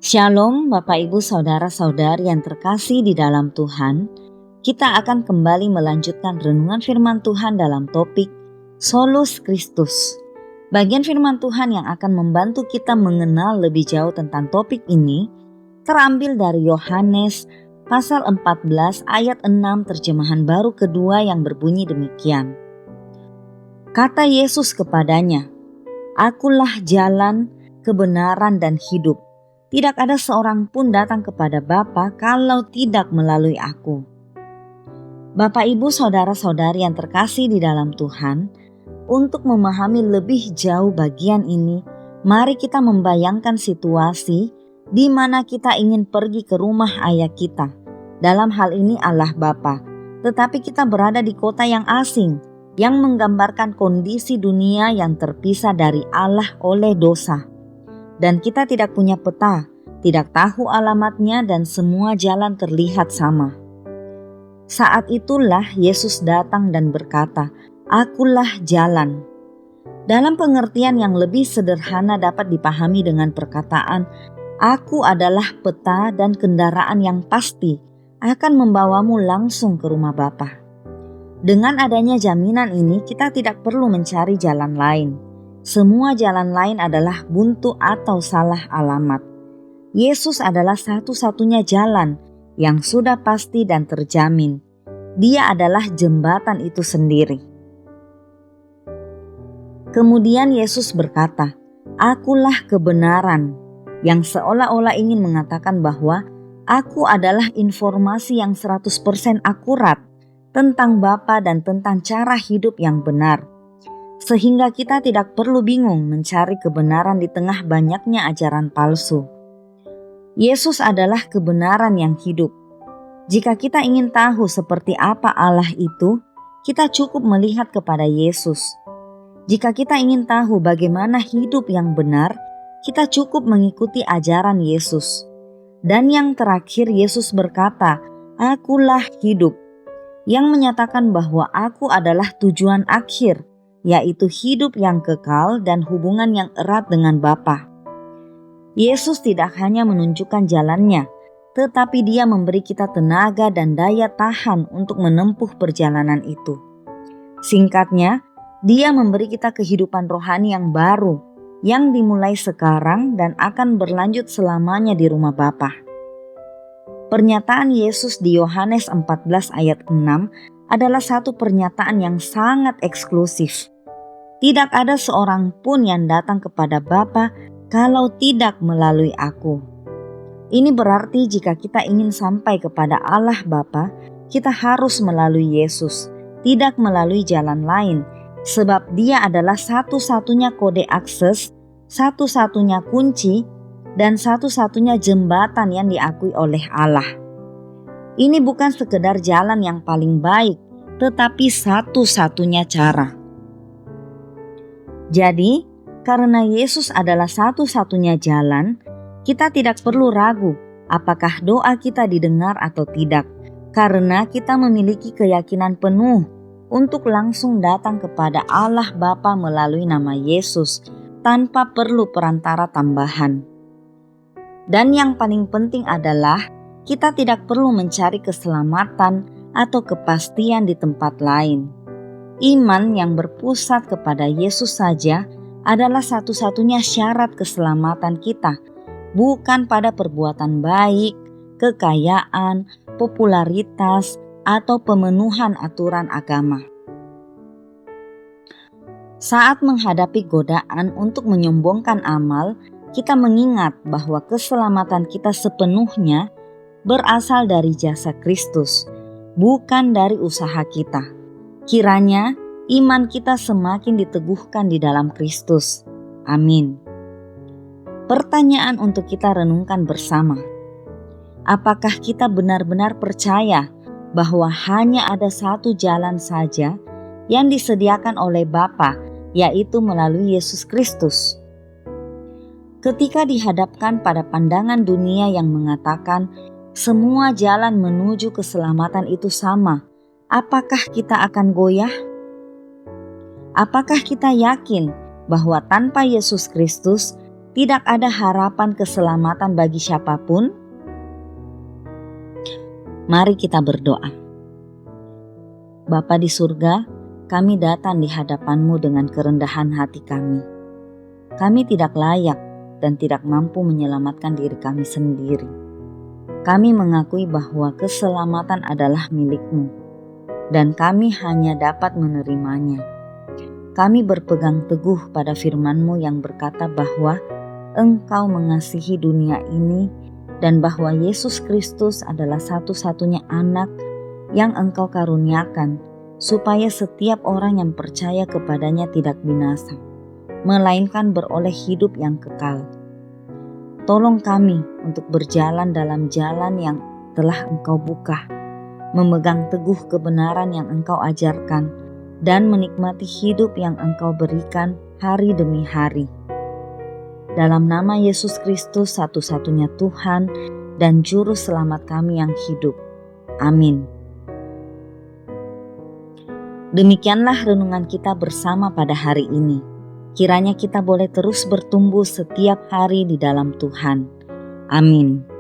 Shalom Bapak Ibu Saudara-saudari yang terkasih di dalam Tuhan. Kita akan kembali melanjutkan renungan firman Tuhan dalam topik Solus Christus. Bagian firman Tuhan yang akan membantu kita mengenal lebih jauh tentang topik ini terambil dari Yohanes pasal 14 ayat 6 terjemahan baru kedua yang berbunyi demikian. Kata Yesus kepadanya, "Akulah jalan, kebenaran dan hidup. Tidak ada seorang pun datang kepada Bapa kalau tidak melalui aku." Bapak Ibu Saudara-saudari yang terkasih di dalam Tuhan, untuk memahami lebih jauh bagian ini, mari kita membayangkan situasi di mana kita ingin pergi ke rumah ayah kita. Dalam hal ini Allah Bapa, tetapi kita berada di kota yang asing, yang menggambarkan kondisi dunia yang terpisah dari Allah oleh dosa. Dan kita tidak punya peta, tidak tahu alamatnya dan semua jalan terlihat sama. Saat itulah Yesus datang dan berkata, "Akulah jalan." Dalam pengertian yang lebih sederhana dapat dipahami dengan perkataan, "Aku adalah peta dan kendaraan yang pasti akan membawamu langsung ke rumah Bapa." Dengan adanya jaminan ini, kita tidak perlu mencari jalan lain. Semua jalan lain adalah buntu atau salah alamat. Yesus adalah satu-satunya jalan yang sudah pasti dan terjamin. Dia adalah jembatan itu sendiri. Kemudian Yesus berkata, "Akulah kebenaran," yang seolah-olah ingin mengatakan bahwa aku adalah informasi yang 100% akurat tentang Bapa dan tentang cara hidup yang benar. Sehingga kita tidak perlu bingung mencari kebenaran di tengah banyaknya ajaran palsu. Yesus adalah kebenaran yang hidup. Jika kita ingin tahu seperti apa Allah itu, kita cukup melihat kepada Yesus. Jika kita ingin tahu bagaimana hidup yang benar, kita cukup mengikuti ajaran Yesus. Dan yang terakhir, Yesus berkata, "Akulah hidup," yang menyatakan bahwa aku adalah tujuan akhir, yaitu hidup yang kekal dan hubungan yang erat dengan Bapa. Yesus tidak hanya menunjukkan jalannya, tetapi Dia memberi kita tenaga dan daya tahan untuk menempuh perjalanan itu. Singkatnya, Dia memberi kita kehidupan rohani yang baru, yang dimulai sekarang dan akan berlanjut selamanya di rumah Bapa. Pernyataan Yesus di Yohanes 14 ayat 6 adalah satu pernyataan yang sangat eksklusif. Tidak ada seorang pun yang datang kepada Bapa kalau tidak melalui aku. Ini berarti jika kita ingin sampai kepada Allah Bapa, kita harus melalui Yesus, tidak melalui jalan lain, sebab Dia adalah satu-satunya kode akses, satu-satunya kunci, dan satu-satunya jembatan yang diakui oleh Allah. Ini bukan sekedar jalan yang paling baik, tetapi satu-satunya cara. Jadi, karena Yesus adalah satu-satunya jalan, kita tidak perlu ragu apakah doa kita didengar atau tidak, karena kita memiliki keyakinan penuh untuk langsung datang kepada Allah Bapa melalui nama Yesus tanpa perlu perantara tambahan. Dan yang paling penting adalah kita tidak perlu mencari keselamatan atau kepastian di tempat lain. Iman yang berpusat kepada Yesus saja adalah satu-satunya syarat keselamatan kita, bukan pada perbuatan baik, kekayaan, popularitas, atau pemenuhan aturan agama. Saat menghadapi godaan untuk menyombongkan amal, kita mengingat bahwa keselamatan kita sepenuhnya berasal dari jasa Kristus, bukan dari usaha kita. Kiranya iman kita semakin diteguhkan di dalam Kristus. Amin. Pertanyaan untuk kita renungkan bersama. Apakah kita benar-benar percaya bahwa hanya ada satu jalan saja yang disediakan oleh Bapa, yaitu melalui Yesus Kristus? Ketika dihadapkan pada pandangan dunia yang mengatakan semua jalan menuju keselamatan itu sama, apakah kita akan goyah? Apakah kita yakin bahwa tanpa Yesus Kristus tidak ada harapan keselamatan bagi siapapun? Mari kita berdoa. Bapa di surga, kami datang di hadapan-Mu dengan kerendahan hati kami. Kami tidak layak dan tidak mampu menyelamatkan diri kami sendiri. Kami mengakui bahwa keselamatan adalah milik-Mu, dan kami hanya dapat menerimanya. Kami berpegang teguh pada firman-Mu yang berkata bahwa Engkau mengasihi dunia ini dan bahwa Yesus Kristus adalah satu-satunya anak yang Engkau karuniakan supaya setiap orang yang percaya kepadanya tidak binasa, melainkan beroleh hidup yang kekal. Tolong kami untuk berjalan dalam jalan yang telah Engkau buka, memegang teguh kebenaran yang Engkau ajarkan, dan menikmati hidup yang Engkau berikan hari demi hari. Dalam nama Yesus Kristus, satu-satunya Tuhan dan Juru Selamat kami yang hidup. Amin. Demikianlah renungan kita bersama pada hari ini. Kiranya kita boleh terus bertumbuh setiap hari di dalam Tuhan. Amin.